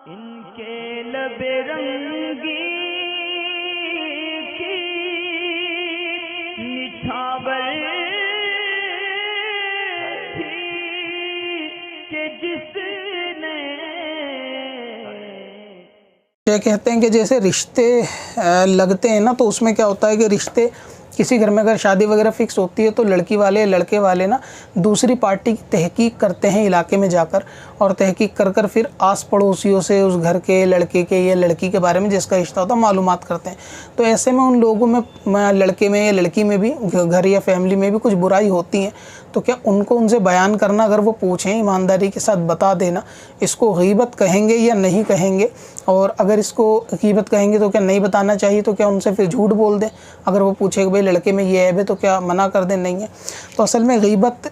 ان کے لب رنگی کی نچھاور تھی کہ جس نے کہتے ہیں کہ جیسے رشتے لگتے ہیں نا، تو اس میں کیا ہوتا ہے کہ رشتے کسی گھر میں اگر شادی وغیرہ فکس ہوتی ہے تو لڑکی والے لڑکے والے نا دوسری پارٹی کی تحقیق کرتے ہیں علاقے میں جا کر، اور تحقیق کر کر پھر آس پڑوسیوں سے اس گھر کے لڑکے کے یا لڑکی کے بارے میں جس کا رشتہ ہوتا ہے معلومات کرتے ہیں۔ تو ایسے میں ان لوگوں میں لڑکے میں یا لڑکی میں بھی گھر یا فیملی میں بھی کچھ برائی ہوتی ہیں، تو کیا ان کو ان سے بیان کرنا، اگر وہ پوچھیں ایمانداری کے ساتھ بتا دینا، اس کو غیبت کہیں گے یا نہیں کہیں گے؟ اور اگر اس کو غیبت کہیں گے تو کیا نہیں بتانا چاہیے؟ تو کیا ان سے پھر جھوٹ بول دیں؟ اگر وہ پوچھے کہ بھئی لڑکے میں یہ عیب ہے تو کیا منع کر دیں؟ نہیں ہے۔ تو اصل میں غیبت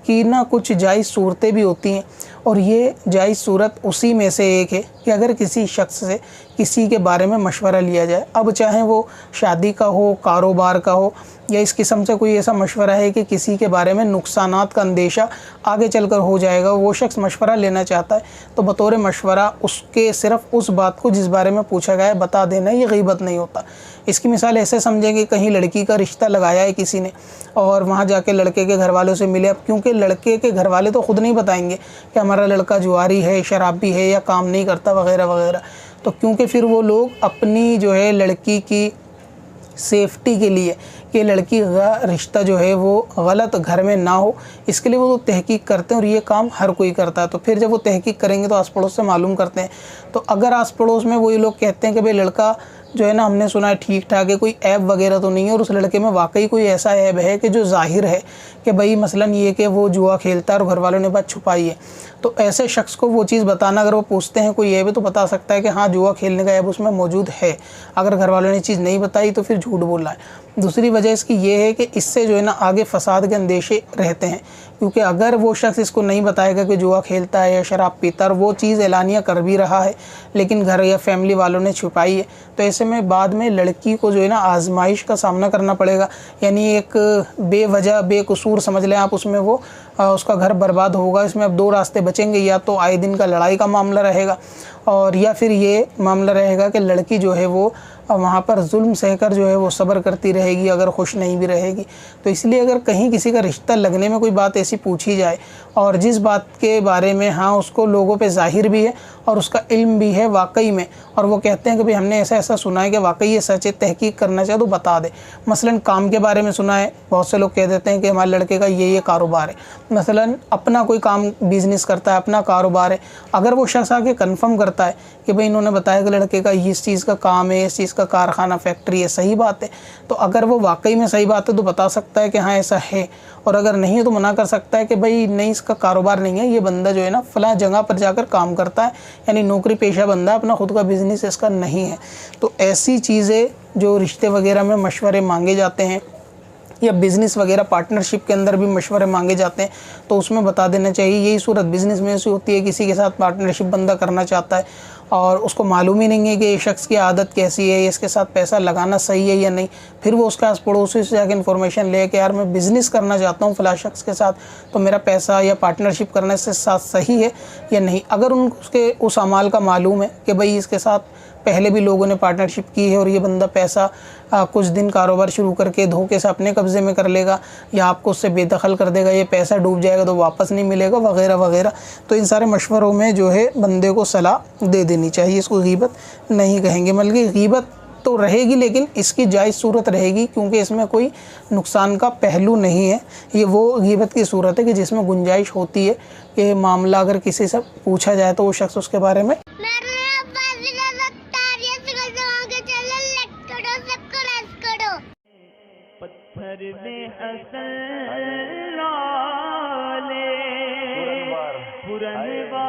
کی نا کچھ جائز صورتیں بھی ہوتی ہیں، اور یہ جائز صورت اسی میں سے ایک ہے کہ اگر کسی شخص سے کسی کے بارے میں مشورہ لیا جائے، اب چاہے وہ شادی کا ہو، کاروبار کا ہو، یا اس قسم سے کوئی ایسا مشورہ ہے کہ کسی کے بارے میں نقصانات کا اندیشہ آگے چل کر ہو جائے گا، وہ شخص مشورہ لینا چاہتا ہے، تو بطور مشورہ اس کے صرف اس بات کو جس بارے میں پوچھا گیا ہے بتا دینا، یہ غیبت نہیں ہوتا۔ اس کی مثال ایسے سمجھیں کہ کہیں لڑکی کا رشتہ لگایا ہے کسی نے، اور وہاں جا کے لڑکے کے گھر والوں سے ملے، اب کیونکہ لڑکے کے گھر والے تو خود نہیں بتائیں گے کہ ہمارا لڑکا جواری ہے، شرابی ہے، یا کام نہیں کرتا وغیرہ وغیرہ، تو کیونکہ پھر وہ لوگ اپنی جو ہے لڑکی کی سیفٹی کے لیے کہ لڑکی کا رشتہ جو ہے وہ غلط گھر میں نہ ہو، اس کے لیے وہ تحقیق کرتے ہیں، اور یہ کام ہر کوئی کرتا ہے۔ تو پھر جب وہ تحقیق کریں گے تو آس پڑوس سے معلوم کرتے ہیں، تو اگر آس پڑوس میں وہی لوگ کہتے ہیں کہ بھئی لڑکا جو ہے نا ہم نے سنا ہے ٹھیک ٹھاک ہے، کوئی عیب وغیرہ تو نہیں ہے، اور اس لڑکے میں واقعی کوئی ایسا عیب ہے کہ جو ظاہر ہے کہ بھئی مثلاً یہ کہ وہ جوا کھیلتا ہے اور گھر والوں نے بات چھپائی ہے، تو ایسے شخص کو وہ چیز بتانا، اگر وہ پوچھتے ہیں کوئی عیب ہے تو بتا سکتا ہے کہ ہاں جوا کھیلنے کا عیب اس میں موجود ہے۔ اگر گھر والوں نے چیز نہیں بتائی تو پھر جھوٹ بول رہا ہے۔ دوسری وجہ اس کی یہ ہے کہ اس سے جو ہے نا آگے فساد کے اندیشے رہتے ہیں، کیونکہ اگر وہ شخص اس کو نہیں بتائے گا کہ جوا کھیلتا ہے یا شراب پیتا ہے، اور وہ چیز اعلانیہ کر بھی رہا ہے لیکن گھر یا فیملی والوں نے چھپائی ہے، تو ایسے میں بعد میں لڑکی کو جو ہے نا آزمائش کا سامنا کرنا پڑے گا، یعنی ایک بے وجہ بے قصور سمجھ لیں آپ، اس میں وہ اس کا گھر برباد ہوگا۔ اس میں اب دو راستے بچیں گے، یا تو آئے دن کا لڑائی کا معاملہ رہے گا، اور یا پھر یہ معاملہ رہے گا کہ لڑکی جو ہے وہ وہاں پر ظلم سہ کر جو ہے وہ صبر کرتی رہے گی، اگر خوش نہیں بھی رہے گی۔ تو اس لیے اگر کہیں کسی کا رشتہ لگنے میں کوئی بات ایسی پوچھی جائے، اور جس بات کے بارے میں ہاں اس کو لوگوں پہ ظاہر بھی ہے اور اس کا علم بھی ہے واقعی میں، اور وہ کہتے ہیں کہ بھئی ہم نے ایسا ایسا سنا ہے کہ واقعی یہ سچ ہے، تحقیق کرنا چاہے تو بتا دے۔ مثلاً کام کے بارے میں سنا ہے، بہت سے لوگ کہہ دیتے ہیں کہ ہمارے لڑکے کا یہ کاروبار ہے، مثلاً اپنا کوئی کام بزنس کرتا ہے، اپنا کاروبار ہے، اگر وہ شخص آ کے کنفرم کرتا ہے کہ بھئی انہوں نے بتایا کہ لڑکے کا اس چیز کا کام ہے، اس چیز کا کارخانہ فیکٹری ہے، صحیح بات ہے، تو اگر وہ واقعی میں صحیح بات ہے تو بتا سکتا ہے کہ ہاں ایسا ہے، اور اگر نہیں ہے تو منع کر سکتا ہے کہ بھئی نہیں اس کا کاروبار نہیں ہے، یہ بندہ جو ہے نا فلاں جگہ پر جا کر کام کرتا ہے، یعنی نوکری پیشہ بندہ ہے، اپنا خود کا بزنس اس کا نہیں ہے۔ تو ایسی چیزیں جو رشتے وغیرہ میں مشورے مانگے جاتے ہیں، یا بزنس وغیرہ پارٹنرشپ کے اندر بھی مشورے مانگے جاتے ہیں، تو اس میں بتا دینا چاہیے۔ یہی صورت بزنس میں ایسی ہوتی ہے، کسی کے ساتھ پارٹنرشپ بندہ کرنا چاہتا ہے اور اس کو معلوم ہی نہیں ہے کہ یہ شخص کی عادت کیسی ہے، اس کے ساتھ پیسہ لگانا صحیح ہے یا نہیں، پھر وہ اس کے آس پڑوسی سے جا کے انفارمیشن لے کہ یار میں بزنس کرنا چاہتا ہوں فلاں شخص کے ساتھ، تو میرا پیسہ یا پارٹنرشپ کرنے سے ساتھ صحیح ہے یا نہیں۔ اگر ان کو اس کے اس اعمال کا معلوم ہے کہ بھئی اس کے ساتھ پہلے بھی لوگوں نے پارٹنرشپ کی ہے اور یہ بندہ پیسہ کچھ دن کاروبار شروع کر کے دھوکے سے اپنے قبضے میں کر لے گا، یا آپ کو اس سے بے دخل کر دے گا، یہ پیسہ ڈوب جائے گا تو واپس نہیں ملے گا وغیرہ وغیرہ، تو ان سارے مشوروں میں جو ہے بندے کو صلاح دے دینی چاہیے۔ اس کو غیبت نہیں کہیں گے، بلکہ غیبت تو رہے گی لیکن اس کی جائز صورت رہے گی، کیونکہ اس میں کوئی نقصان کا پہلو نہیں ہے۔ یہ وہ غیبت کی صورت ہے کہ جس میں گنجائش ہوتی ہے کہ معاملہ اگر کسی سے پوچھا جائے تو وہ شخص اس کے بارے میں پتھر میں حسن لالے پرنوار